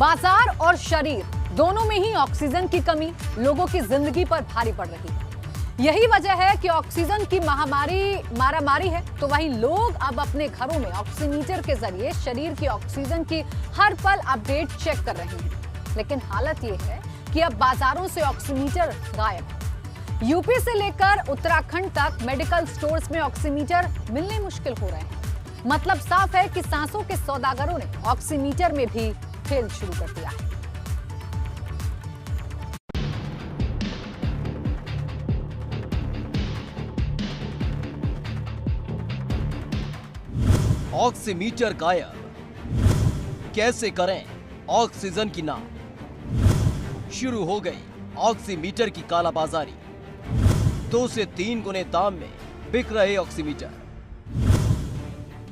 बाजार और शरीर दोनों में ही ऑक्सीजन की कमी लोगों की जिंदगी पर भारी पड़ रही है। यही वजह है कि ऑक्सीजन की मारामारी है, तो वहीं लोग अब अपने घरों में ऑक्सीमीटर के जरिए शरीर की ऑक्सीजन की हर पल अपडेट चेक कर रहे हैं। लेकिन हालत यह है कि अब बाजारों से ऑक्सीमीटर गायब है। यूपी से लेकर उत्तराखंड तक मेडिकल स्टोर्स में ऑक्सीमीटर मिलने मुश्किल हो रहे हैं। मतलब साफ है कि सांसों के सौदागरों ने ऑक्सीमीटर में भी खेल शुरू कर दिया है। ऑक्सीमीटर गायब, कैसे करें ऑक्सीजन की नाप। शुरू हो गई ऑक्सीमीटर की कालाबाजारी। 2 से 3 गुने दाम में बिक रहे ऑक्सीमीटर।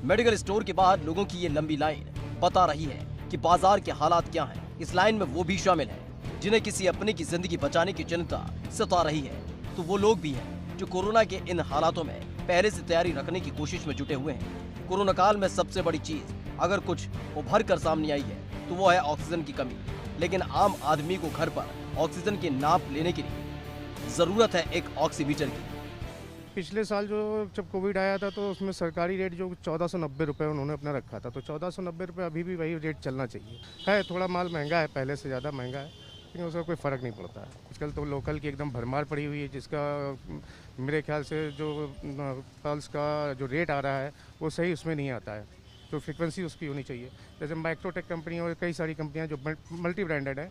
मेडिकल स्टोर के बाहर लोगों की ये लंबी लाइन बता रही है कि बाजार के हालात क्या हैं। इस लाइन में वो भी शामिल हैं जिन्हें किसी अपने की जिंदगी बचाने की चिंता सता रही है, तो वो लोग भी हैं जो कोरोना के इन हालातों में पहले से तैयारी रखने की कोशिश में जुटे हुए हैं। कोरोना काल में सबसे बड़ी चीज अगर कुछ उभर कर सामने आई है तो वो है ऑक्सीजन की कमी। लेकिन आम आदमी को घर पर ऑक्सीजन के नाप लेने के लिए जरूरत है एक ऑक्सीमीटर की। पिछले साल जब कोविड आया था तो उसमें सरकारी रेट जो 1490 रुपये उन्होंने अपना रखा था, तो 1490 रुपये अभी भी वही रेट चलना चाहिए। है थोड़ा माल महंगा है, पहले से ज़्यादा महंगा है, लेकिन उसका कोई फ़र्क नहीं पड़ता है। आजकल तो लोकल की एकदम भरमार पड़ी हुई है, जिसका मेरे ख्याल से जो पल्स का जो रेट आ रहा है वो सही उसमें नहीं आता है, जो फ्रिक्वेंसी उसकी होनी चाहिए। जैसे माइक्रोटेक कंपनी और कई सारी कंपनियाँ जो मल्टी ब्रांडेड है,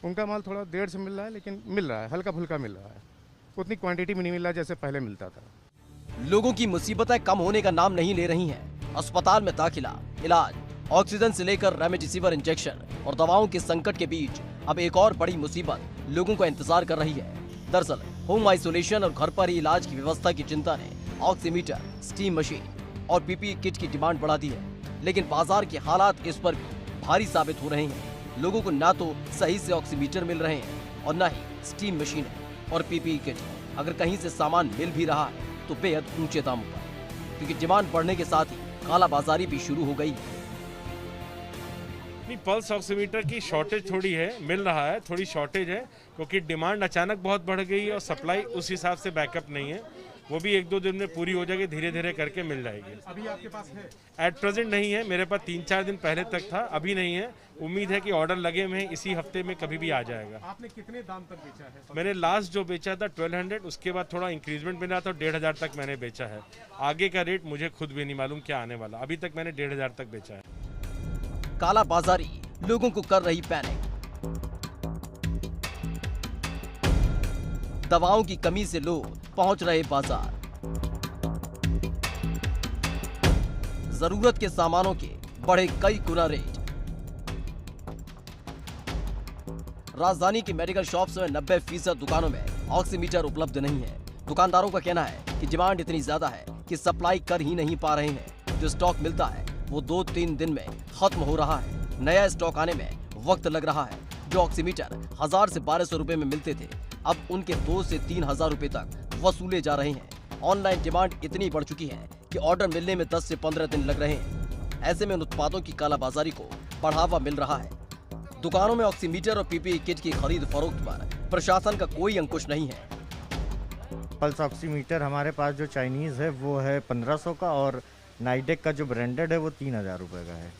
उनका माल थोड़ा देर से मिल रहा है, लेकिन मिल रहा है, हल्का फुल्का मिल रहा है, उतनी क्वांटिटी में नहीं मिल रहा जैसे पहले मिलता था। लोगों की मुसीबतें कम होने का नाम नहीं ले रही हैं। अस्पताल में दाखिला, इलाज, ऑक्सीजन से लेकर रेमडेसिविर इंजेक्शन और दवाओं के संकट के बीच अब एक और बड़ी मुसीबत लोगों को इंतजार कर रही है। दरअसल होम आइसोलेशन और घर पर ही इलाज की व्यवस्था की चिंता ने ऑक्सीमीटर, स्टीम मशीन और पीपीई किट की डिमांड बढ़ा दी है। लेकिन बाजार के हालात इस पर भी भारी साबित हो रहे हैं। लोगों को ना तो सही से ऑक्सीमीटर मिल रहे हैं और न ही स्टीम मशीन और पीपीई किट। अगर कहीं से सामान मिल भी रहा है तो बेहद ऊंचे दामों पर, क्योंकि डिमांड बढ़ने के साथ ही कालाबाजारी भी शुरू हो गई है। पल्स ऑक्सीमीटर की शॉर्टेज थोड़ी है, मिल रहा है, थोड़ी शॉर्टेज है, क्योंकि डिमांड अचानक बहुत बढ़ गई है और सप्लाई उस हिसाब से बैकअप नहीं है। वो भी 1-2 दिन में पूरी हो जाएगी, धीरे धीरे करके मिल जाएगी। अभी आपके पास है? एट प्रेजेंट नहीं है, मेरे पास 3-4 दिन पहले तक था, अभी नहीं है। उम्मीद है कि ऑर्डर लगे हुए हैं, इसी हफ्ते में कभी भी आ जाएगा। आपने कितने दाम तक बेचा है? मैंने लास्ट जो बेचा था 1200, उसके बाद थोड़ा इंक्रीजमेंट मिला था, 1500 तक मैंने बेचा है। आगे का रेट मुझे खुद भी नहीं मालूम क्या आने वाला, अभी तक मैंने 1500 तक बेचा है। कालाबाजारी लोगों को कर रही पैनिक। दवाओं की कमी से लोग पहुंच रहे बाजार। जरूरत के सामानों के बढ़े कई गुना रेट। राजधानी की मेडिकल शॉप्स में 90% दुकानों में ऑक्सीमीटर उपलब्ध नहीं है। दुकानदारों का कहना है कि डिमांड इतनी ज्यादा है कि सप्लाई कर ही नहीं पा रहे हैं। जो स्टॉक मिलता है वो 2-3 दिन में खत्म हो रहा है। नया स्टॉक आने में वक्त लग रहा है। जो ऑक्सीमीटर 1000 से 1200 रुपए में मिलते थे, अब उनके 2 से 3000 रुपए तक वसूले जा रहे हैं। ऑनलाइन डिमांड इतनी बढ़ चुकी है कि ऑर्डर मिलने में 10 से 15 दिन लग रहे हैं। ऐसे में उन उत्पादों की कालाबाजारी को बढ़ावा मिल रहा है। दुकानों में ऑक्सीमीटर और पीपीई किट की खरीद फरोख्त पर प्रशासन का कोई अंकुश नहीं है। पल्स ऑक्सीमीटर हमारे पास जो चाइनीज है वो है 1500 का, और नाइडेक का जो ब्रांडेड है वो 3000 रुपए का है।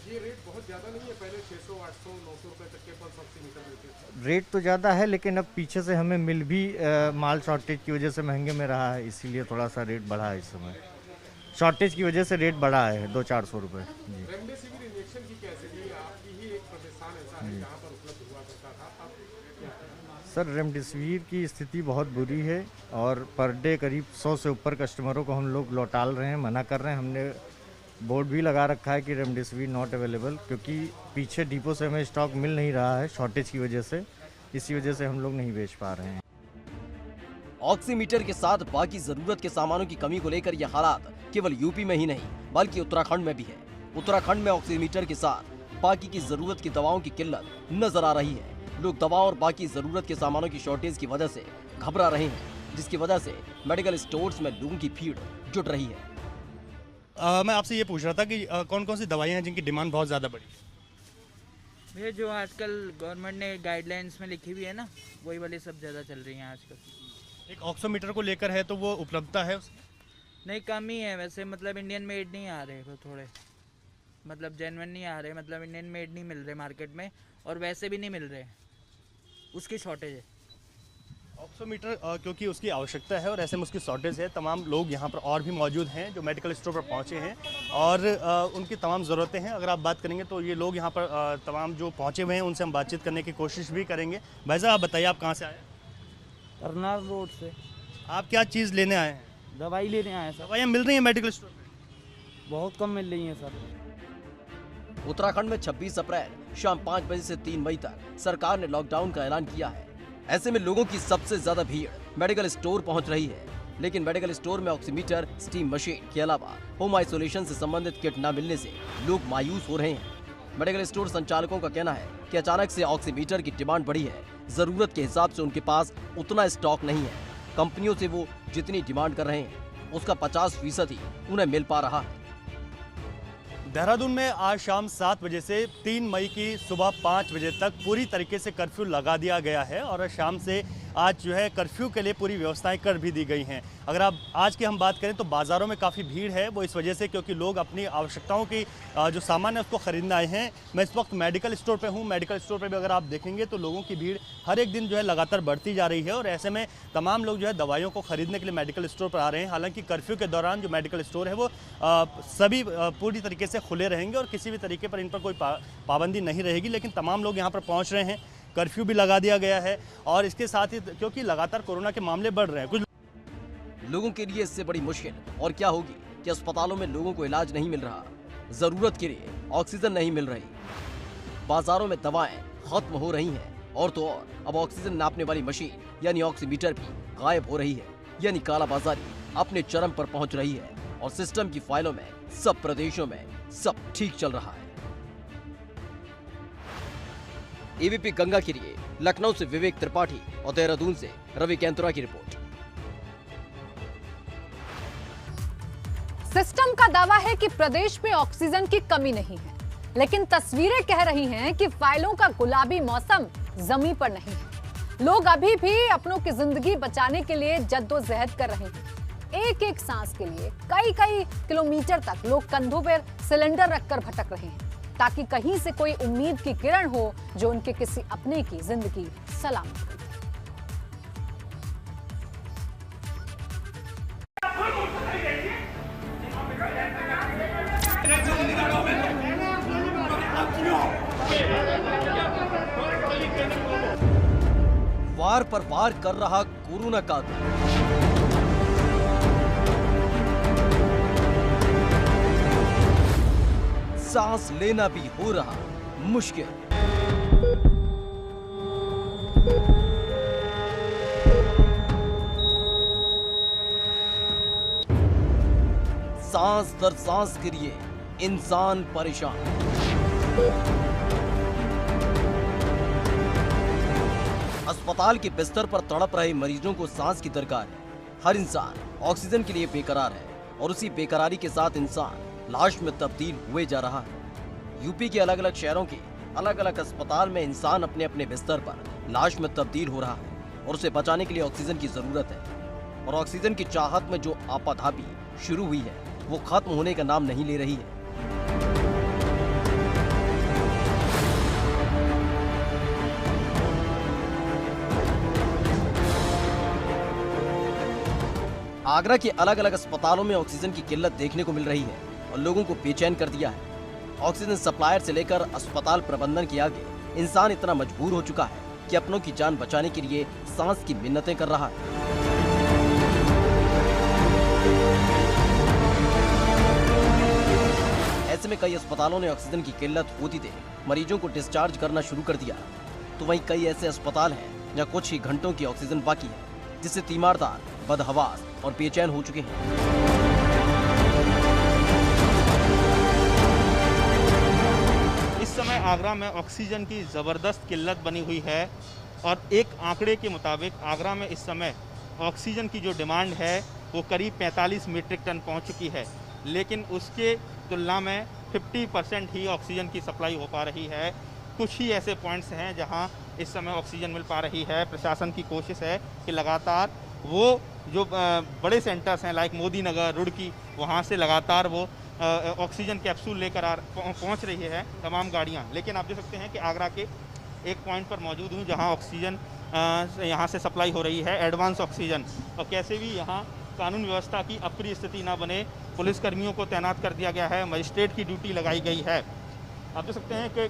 ये रेट बहुत ज़्यादा नहीं है? पहले 600, 800, 900 रुपए तक के पल्स ऑक्सीमीटर मिलते थे। रेट तो ज़्यादा है, लेकिन अब पीछे से हमें मिल भी माल शॉर्टेज की वजह से महंगे में रहा है, इसीलिए थोड़ा सा रेट बढ़ा है। इस समय शॉर्टेज की वजह से रेट बढ़ा है 200-400 रुपये। जी, रेमडेसिविर इंजेक्शन की कैसे दी? आपकी ही एक प्रतिष्ठान ऐसा है जहाँ पर उपलब्ध हुआ करता था, अब क्या है? सर रेमडेसिविर की स्थिति बहुत बुरी है और पर डे करीब 100 से ऊपर कस्टमरों को हम लोग लौटाल रहे हैं, मना कर रहे हैं। हमने बोर्ड भी लगा रखा है कि रेमडेसिविर नॉट अवेलेबल, क्योंकि पीछे डिपो से हमें स्टॉक मिल नहीं रहा है शॉर्टेज की वजह से। इसी वजह से हम लोग नहीं बेच पा रहे हैं। ऑक्सीमीटर के साथ बाकी जरूरत के सामानों की कमी को लेकर यह हालात केवल यूपी में ही नहीं बल्कि उत्तराखंड में भी है। उत्तराखंड में ऑक्सीमीटर के साथ बाकी की जरूरत की दवाओं की किल्लत नजर आ रही है। लोग दवा और बाकी जरूरत के सामानों की शॉर्टेज की वजह से घबरा रहे हैं, जिसकी वजह से मेडिकल स्टोर्स में लोगों की भीड़ जुट रही है। मैं आपसे ये पूछ रहा था कि कौन कौन सी दवाइयाँ हैं जिनकी डिमांड बहुत ज़्यादा बढ़ी है? भैया जो आजकल गवर्नमेंट ने गाइडलाइंस में लिखी हुई है ना, वही वाली सब ज़्यादा चल रही हैं आजकल। एक ऑक्सीमीटर को लेकर है तो वो उपलब्धता है उसकी? नहीं, कम ही है वैसे, मतलब इंडियन मेड नहीं आ रहे वो थोड़े, मतलब जेन्युइन नहीं आ रहे, मतलब इंडियन मेड नहीं मिल रहे मार्केट में, और वैसे भी नहीं मिल रहे, उसकी शॉर्टेज है। ऑक्सीमीटर क्योंकि उसकी आवश्यकता है और ऐसे में उसकी शॉर्टेज है, तमाम लोग यहाँ पर और भी मौजूद हैं जो मेडिकल स्टोर पर पहुँचे हैं और उनकी तमाम ज़रूरतें हैं। अगर आप बात करेंगे तो ये लोग यहाँ पर तमाम जो पहुँचे हुए हैं उनसे हम बातचीत करने की कोशिश भी करेंगे। भाई साहब आप बताइए, आप कहाँ से आए? करनाल रोड से आप क्या चीज़ लेने आए हैं? दवाई लेने आए सर। दवाइयाँ मिल रही हैं मेडिकल स्टोर पर? बहुत कम मिल रही हैं सर। उत्तराखंड में 26 अप्रैल शाम 5 बजे से 3 मई तक सरकार ने लॉकडाउन का ऐलान किया है। ऐसे में लोगों की सबसे ज्यादा भीड़ मेडिकल स्टोर पहुंच रही है, लेकिन मेडिकल स्टोर में ऑक्सीमीटर, स्टीम मशीन के अलावा होम आइसोलेशन से संबंधित किट न मिलने से लोग मायूस हो रहे हैं। मेडिकल स्टोर संचालकों का कहना है कि अचानक से ऑक्सीमीटर की डिमांड बढ़ी है, जरूरत के हिसाब से उनके पास उतना स्टॉक नहीं है। कंपनियों से वो जितनी डिमांड कर रहे हैं उसका 50% ही उन्हें मिल पा रहा है। देहरादून में आज शाम 7 बजे से 3 मई की सुबह 5 बजे तक पूरी तरीके से कर्फ्यू लगा दिया गया है और शाम से आज जो है कर्फ्यू के लिए पूरी व्यवस्थाएं कर भी दी गई हैं। अगर आप आज की हम बात करें तो बाज़ारों में काफ़ी भीड़ है, वो इस वजह से क्योंकि लोग अपनी आवश्यकताओं की जो सामान है उसको ख़रीदने आए हैं। मैं इस वक्त मेडिकल स्टोर पे हूँ। मेडिकल स्टोर पे भी अगर आप देखेंगे तो लोगों की भीड़ हर एक दिन जो है लगातार बढ़ती जा रही है और ऐसे में तमाम लोग जो है दवाइयों को ख़रीदने के लिए मेडिकल स्टोर पर आ रहे हैं। हालांकि कर्फ्यू के दौरान जो मेडिकल स्टोर है वो सभी पूरी तरीके से खुले रहेंगे और किसी भी तरीके पर इन पर कोई पाबंदी नहीं रहेगी, लेकिन तमाम लोग यहाँ पर पहुँच रहे हैं। कर्फ्यू भी लगा दिया गया है और इसके साथ ही क्योंकि लगातार कोरोना के मामले बढ़ रहे हैं, कुछ लोगों के लिए इससे बड़ी मुश्किल और क्या होगी कि अस्पतालों में लोगों को इलाज नहीं मिल रहा, जरूरत के लिए ऑक्सीजन नहीं मिल रही, बाजारों में दवाएं खत्म हो रही हैं और तो और अब ऑक्सीजन नापने वाली मशीन यानी ऑक्सीमीटर भी गायब हो रही है, यानी कालाबाजारी अपने चरम पर पहुंच रही है और सिस्टम की फाइलों में सब प्रदेशों में सब ठीक चल रहा है। एबीपी गंगा के लिए लखनऊ से विवेक त्रिपाठी और देहरादून से रवि कैंतुरा की रिपोर्ट। सिस्टम का दावा है कि प्रदेश में ऑक्सीजन की कमी नहीं है, लेकिन तस्वीरें कह रही हैं कि फाइलों का गुलाबी मौसम जमीन पर नहीं है। लोग अभी भी अपनों की जिंदगी बचाने के लिए जद्दोजहद कर रहे हैं। एक एक सांस के लिए कई कई किलोमीटर तक लोग कंधों पर सिलेंडर रखकर भटक रहे हैं ताकि कहीं से कोई उम्मीद की किरण हो जो उनके किसी अपने की जिंदगी सलामत करे। वार पर वार कर रहा कोरोना का सांस लेना भी हो रहा मुश्किल। सांस दर सांस के लिए इंसान परेशान। अस्पताल के बिस्तर पर तड़प रहे मरीजों को सांस की दरकार है। हर इंसान ऑक्सीजन के लिए बेकरार है और उसी बेकरारी के साथ इंसान लाश में तब्दील हुए जा रहा है। यूपी के अलग अलग शहरों के अलग अलग अस्पताल में इंसान अपने अपने बिस्तर पर लाश में तब्दील हो रहा है और उसे बचाने के लिए ऑक्सीजन की जरूरत है। और ऑक्सीजन की चाहत में जो आपाधापी शुरू हुई है वो खत्म होने का नाम नहीं ले रही है। आगरा के अलग अलग अस्पतालों में ऑक्सीजन की किल्लत देखने को मिल रही है और लोगों को बेचैन कर दिया है। ऑक्सीजन सप्लायर से लेकर अस्पताल प्रबंधन के आगे इंसान इतना मजबूर हो चुका है कि अपनों की जान बचाने के लिए सांस की मिन्नतें कर रहा है। ऐसे में कई अस्पतालों ने ऑक्सीजन की किल्लत होती देख मरीजों को डिस्चार्ज करना शुरू कर दिया, तो वहीं कई ऐसे अस्पताल हैं जहां कुछ ही घंटों की ऑक्सीजन बाकी है, जिससे तीमारदार बदहवास और बेचैन हो चुके हैं। इस समय आगरा में ऑक्सीजन की ज़बरदस्त किल्लत बनी हुई है और एक आंकड़े के मुताबिक आगरा में इस समय ऑक्सीजन की जो डिमांड है वो करीब 45 मीट्रिक टन पहुंच चुकी है, लेकिन उसके तुलना में 50% ही ऑक्सीजन की सप्लाई हो पा रही है। कुछ ही ऐसे पॉइंट्स हैं जहां इस समय ऑक्सीजन मिल पा रही है। प्रशासन की कोशिश है कि लगातार वो जो बड़े सेंटर्स हैं लाइक मोदी नगर, रुड़की, वहां से लगातार वो ऑक्सीजन कैप्सूल लेकर पहुंच रही है तमाम गाड़ियां। लेकिन आप देख सकते हैं कि आगरा के एक पॉइंट पर मौजूद हूं जहां ऑक्सीजन यहां से सप्लाई हो रही है, एडवांस ऑक्सीजन। और कैसे भी यहां कानून व्यवस्था की अप्रिय स्थिति ना बने, पुलिसकर्मियों को तैनात कर दिया गया है, मजिस्ट्रेट की ड्यूटी लगाई गई है। आप देख सकते हैं कि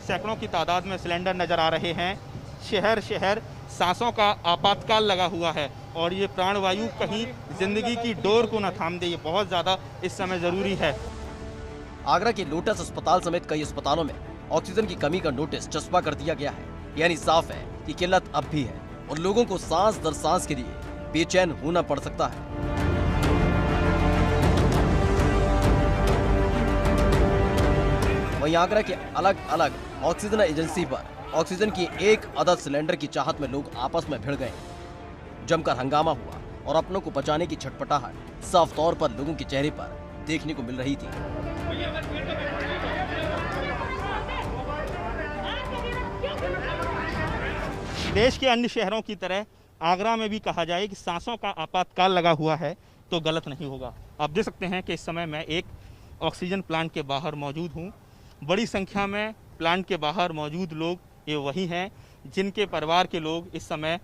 सैकड़ों की तादाद में सिलेंडर नज़र आ रहे हैं। शहर शहर सांसों का आपातकाल लगा हुआ है और ये प्राणवायु कहीं जिंदगी की डोर को न थाम दे, ये बहुत ज़्यादा इस समय ज़रूरी है। आगरा के लोटस अस्पताल समेत कई अस्पतालों में ऑक्सीजन की कमी का नोटिस चस्पा कर दिया गया है। यानी साफ है कि किल्लत अब भी है और लोगों को सांस दर सांस के लिए बेचैन होना पड़ सकता है। वहीं आगरा के अलग अलग ऑक्सीजन एजेंसी पर ऑक्सीजन की एक अदद सिलेंडर की चाहत में लोग आपस में भिड़ गए। जमकर हंगामा हुआ और अपनों को बचाने की छटपटाहट साफ तौर पर लोगों के चेहरे पर देखने को मिल रही थी। देश के अन्य शहरों की तरह आगरा में भी कहा जाए कि सांसों का आपातकाल लगा हुआ है तो गलत नहीं होगा। आप देख सकते हैं कि इस समय मैं एक ऑक्सीजन प्लांट के बाहर मौजूद हूं। बड़ी संख्या में प्लांट के बाहर मौजूद लोग ये वही हैं जिनके परिवार के लोग इस समय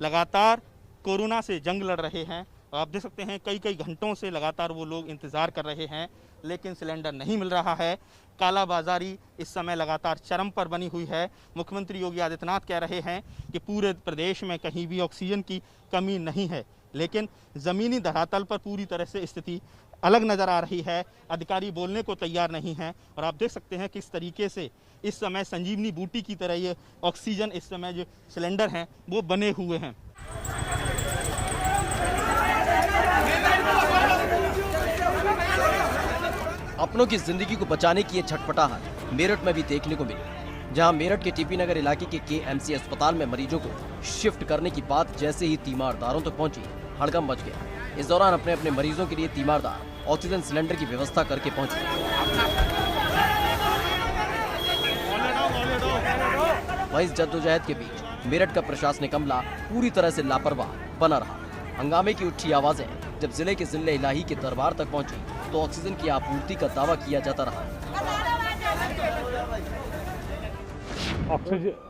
लगातार कोरोना से जंग लड़ रहे हैं। आप देख सकते हैं कई घंटों से लगातार वो लोग इंतज़ार कर रहे हैं, लेकिन सिलेंडर नहीं मिल रहा है। कालाबाजारी इस समय लगातार चरम पर बनी हुई है। मुख्यमंत्री योगी आदित्यनाथ कह रहे हैं कि पूरे प्रदेश में कहीं भी ऑक्सीजन की कमी नहीं है, लेकिन ज़मीनी धरातल पर पूरी तरह से स्थिति अलग नज़र आ रही है। अधिकारी बोलने को तैयार नहीं हैं और आप देख सकते हैं किस तरीके से इस समय संजीवनी बूटी की तरह ये ऑक्सीजन इस समय जो सिलेंडर हैं वो बने हुए हैं। अपनों की जिंदगी को बचाने की ये छटपटाहट मेरठ में भी देखने को मिली, जहां मेरठ के टीपी नगर इलाके के केएमसी अस्पताल में मरीजों को शिफ्ट करने की बात जैसे ही तीमारदारों तक पहुंची, हड़कंप मच गया। इस दौरान अपने अपने मरीजों के लिए तीमारदार ऑक्सीजन सिलेंडर की व्यवस्था करके पहुंचे। वहीं इस जद्दोजहद के बीच मेरठ का प्रशासनिक अमला पूरी तरह से लापरवाह बना रहा। हंगामे की उठी आवाजें जब जिले के जिले इलाही के दरबार तक पहुंची तो ऑक्सीजन की आपूर्ति का दावा किया जाता रहा।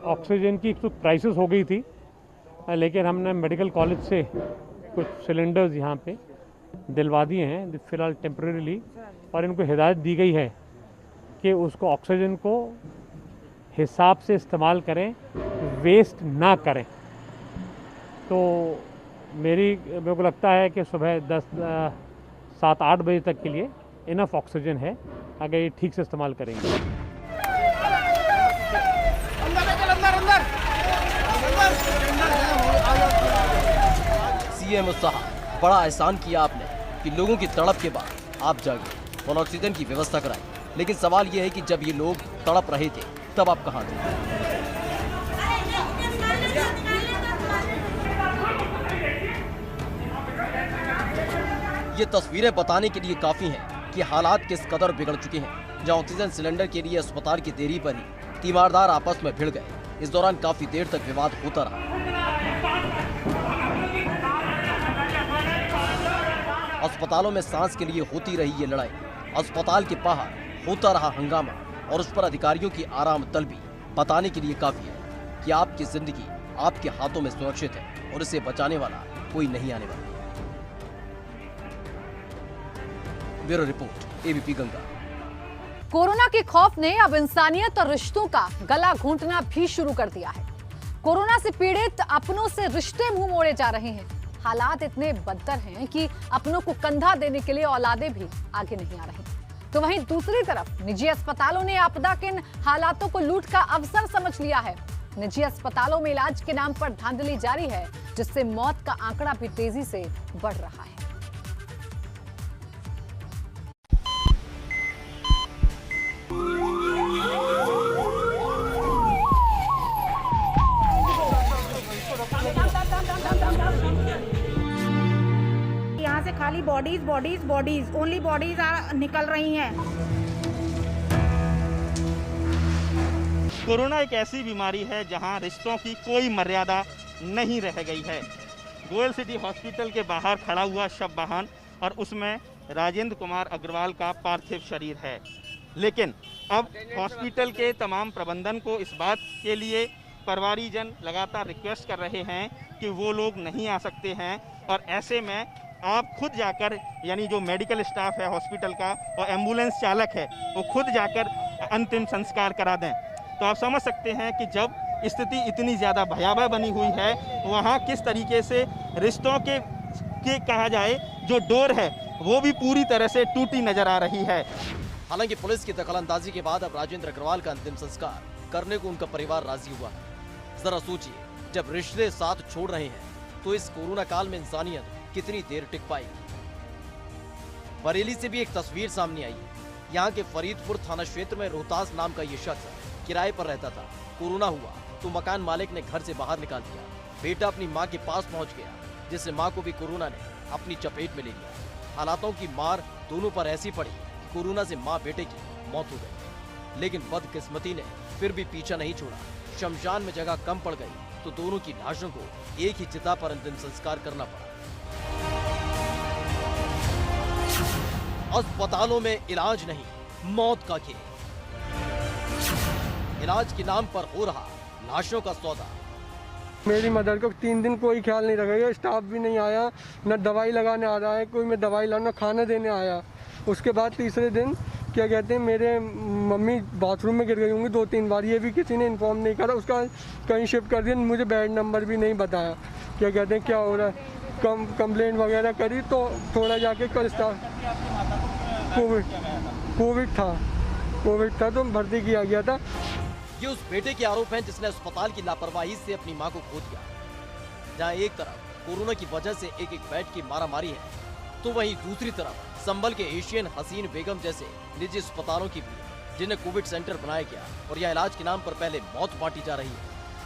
ऑक्सीजन की कुछ क्राइसिस हो गई थी, लेकिन हमने मेडिकल कॉलेज से कुछ सिलेंडर्स यहाँ पे दिलवा दिए हैं फिलहाल टेम्परेरीली, और इनको हिदायत दी गई है कि उसको ऑक्सीजन को हिसाब से इस्तेमाल करें, वेस्ट ना करें। तो मेरे को लगता है कि सुबह 7-8 बजे तक के लिए इनफ ऑक्सीजन है अगर ये ठीक से इस्तेमाल करेंगे। सीएम साहब, बड़ा एहसान किया आपने कि लोगों की तड़प के बाद आप जागे और ऑक्सीजन की व्यवस्था कराई, लेकिन सवाल ये है कि जब ये लोग तड़प रहे थे तब आप कहाँ थे? ये तस्वीरें बताने के लिए काफी हैं कि हालात किस कदर बिगड़ चुके हैं। जहां ऑक्सीजन सिलेंडर के लिए अस्पताल की देरी पर ही तीमारदार आपस में भिड़ गए। इस दौरान काफी देर तक विवाद होता रहा। अस्पतालों में सांस के लिए होती रही ये लड़ाई, अस्पताल के बाहर होता रहा हंगामा और उस पर अधिकारियों की आराम तलबी बताने के लिए काफी है कि आपकी जिंदगी आपके हाथों में सुरक्षित है और इसे बचाने वाला कोई नहीं आने वाला। Bureau report, ABP Ganga. Corona के खौफ ने अब इंसानियत और रिश्तों का गला घोंटना भी शुरू कर दिया है। कोरोना से पीड़ित अपनों से रिश्ते मुंह मोड़े जा रहे हैं। हालात इतने बदतर हैं कि अपनों को कंधा देने के लिए औलादे भी आगे नहीं आ रही। तो वहीं दूसरी तरफ निजी अस्पतालों ने आपदा के इन हालातों को लूट का अवसर समझ लिया है। निजी अस्पतालों में इलाज के नाम पर धांधली जारी है, जिससे मौत का आंकड़ा भी तेजी से बढ़ रहा है। यहाँ से खाली बॉडीज ओनली बॉडीज निकल रही हैं। कोरोना एक ऐसी बीमारी है जहां रिश्तों की कोई मर्यादा नहीं रह गई है। गोयल सिटी हॉस्पिटल के बाहर खड़ा हुआ शव वाहन और उसमें राजेंद्र कुमार अग्रवाल का पार्थिव शरीर है। लेकिन अब हॉस्पिटल के तमाम प्रबंधन को इस बात के लिए परिवारीजन लगातार रिक्वेस्ट कर रहे हैं कि वो लोग नहीं आ सकते हैं और ऐसे में आप खुद जाकर, यानी जो मेडिकल स्टाफ है हॉस्पिटल का और एम्बुलेंस चालक है, वो खुद जाकर अंतिम संस्कार करा दें। तो आप समझ सकते हैं कि जब स्थिति इतनी ज़्यादा भयावह बनी हुई है, वहाँ किस तरीके से रिश्तों के कहा जाए जो डोर है वो भी पूरी तरह से टूटी नजर आ रही है। हालांकि पुलिस की दखलंदाजी के बाद अब राजेंद्र अग्रवाल का अंतिम संस्कार करने को उनका परिवार राजी हुआ है। जरा सोचिए, जब रिश्ते साथ छोड़ रहे हैं तो इस कोरोना काल में इंसानियत कितनी देर टिक पाएगी। बरेली से भी एक तस्वीर सामने आई है। यहाँ के फरीदपुर थाना क्षेत्र में रोहतास नाम का ये शख्स किराए पर रहता था। कोरोना हुआ तो मकान मालिक ने घर से बाहर निकाल दिया। बेटा अपनी माँ के पास पहुँच गया, जिससे माँ को भी कोरोना ने अपनी चपेट में ले लिया। हालातों की मार दोनों पर ऐसी पड़ी, कोरोना से माँ बेटे की मौत हो गई। लेकिन बदकिस्मती ने फिर भी पीछा नहीं छोड़ा। शमशान में जगह कम पड़ गई तो दोनों की लाशों को एक ही चिता पर अंतिम संस्कार करना पड़ा। अस्पतालों में इलाज नहीं, मौत का खेल। इलाज के नाम पर हो रहा लाशों का सौदा। मेरी मदर को 3 दिन कोई ख्याल नहीं रखेगा, स्टाफ भी नहीं आया, न दवाई लगाने आ रहा है कोई, मैं दवाई लाना खाना देने आया। उसके बाद तीसरे दिन क्या कहते हैं, मेरे मम्मी बाथरूम में गिर गई होंगी 2-3 बार, ये भी किसी ने इन्फॉर्म नहीं करा। उसका कहीं शिफ्ट कर दिया, मुझे बेड नंबर भी नहीं बताया। क्या कहते हैं क्या हो रहा है, कंप्लेंट वगैरह करी तो थोड़ा जाके कल स्टाफ कोविड था तो भर्ती किया गया था। ये उस बेटे के आरोप हैं जिसने अस्पताल की लापरवाही से अपनी मां को खो दिया। जहां एक तरफ कोरोना की वजह से एक बेड की मारामारी है, तो वहीं दूसरी तरफ संभल के एशियन हसीन बेगम जैसे निजी अस्पतालों की भी, जिन्हें कोविड सेंटर बनाया गया और यह इलाज के नाम पर पहले मौत बांटी जा रही है,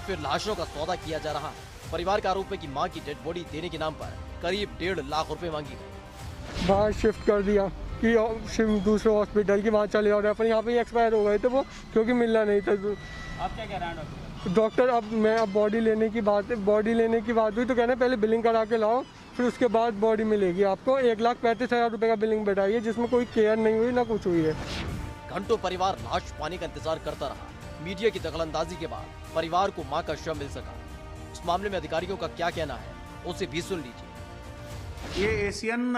फिर लाशों का सौदा किया जा रहा है। परिवार का आरोप है कि मां की डेड बॉडी देने के नाम पर करीब 1.5 लाख रुपए मांगी गई। बाहर शिफ्ट कर दिया कि दूसरे हॉस्पिटल की, वहाँ चले जाओ रेफर, यहाँ पे एक्सपायर हो गए थे वो, क्योंकि मिलना नहीं था। आप क्या कह रहे हैं डॉक्टर? अब बॉडी लेने की बात हुई तो कहना पहले बिलिंग करा के लाओ, फिर उसके बाद बॉडी मिलेगी आपको। 1,35,000 रुपये का बिलिंग बैठाई है, जिसमें कोई केयर नहीं हुई ना कुछ हुई है। घंटों परिवार लाश पाने का इंतजार करता रहा। मीडिया की दखलंदाजी के बाद परिवार को मां का शव मिल सका। इस मामले में अधिकारियों का क्या कहना है, उसे भी सुन लीजिए। ये एशियन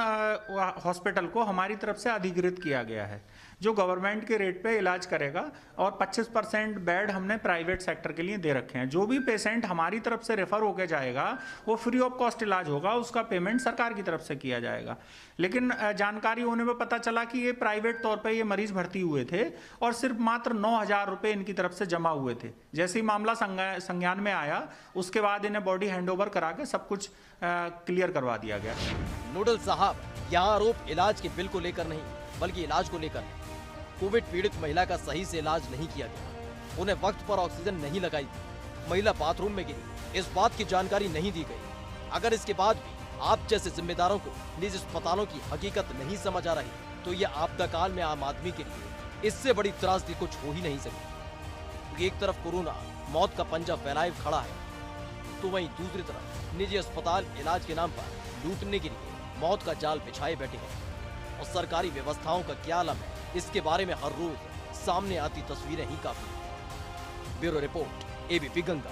हॉस्पिटल को हमारी तरफ से अधिकृत किया गया है, जो गवर्नमेंट के रेट पे इलाज करेगा, और 25% बेड हमने प्राइवेट सेक्टर के लिए दे रखे हैं। जो भी पेशेंट हमारी तरफ से रेफर होकर जाएगा वो फ्री ऑफ कॉस्ट इलाज होगा, उसका पेमेंट सरकार की तरफ से किया जाएगा। लेकिन जानकारी होने पर पता चला कि ये प्राइवेट तौर पे ये मरीज भर्ती हुए थे और सिर्फ मात्र 9,000 रुपये इनकी तरफ से जमा हुए थे। जैसे ही मामला संज्ञान में आया, उसके बाद इन्हें बॉडी हैंडओवर करा के सब कुछ क्लियर करवा दिया गया। नोडल साहब, यहाँ आरोप इलाज के बिल को लेकर नहीं बल्कि इलाज को लेकर है। कोविड पीड़ित महिला का सही से इलाज नहीं किया गया, उन्हें वक्त पर ऑक्सीजन नहीं लगाई थी, महिला बाथरूम में गिरी, इस बात की जानकारी नहीं दी गई। अगर इसके बाद भी आप जैसे जिम्मेदारों को निजी अस्पतालों की हकीकत नहीं समझ आ रही, तो यह आपदा काल में आम आदमी के लिए इससे बड़ी त्रासदी कुछ हो ही नहीं सकती। एक तरफ कोरोना मौत का पंजा फैलाए खड़ा है, तो वहीं दूसरी तरफ निजी अस्पताल इलाज के नाम पर लूटने के लिए मौत का जाल बिछाए बैठे हैं। और सरकारी व्यवस्थाओं का क्या आलम है, इसके बारे में हर रोज सामने आती तस्वीरें ही काफी। Bureau report, ABP Ganga.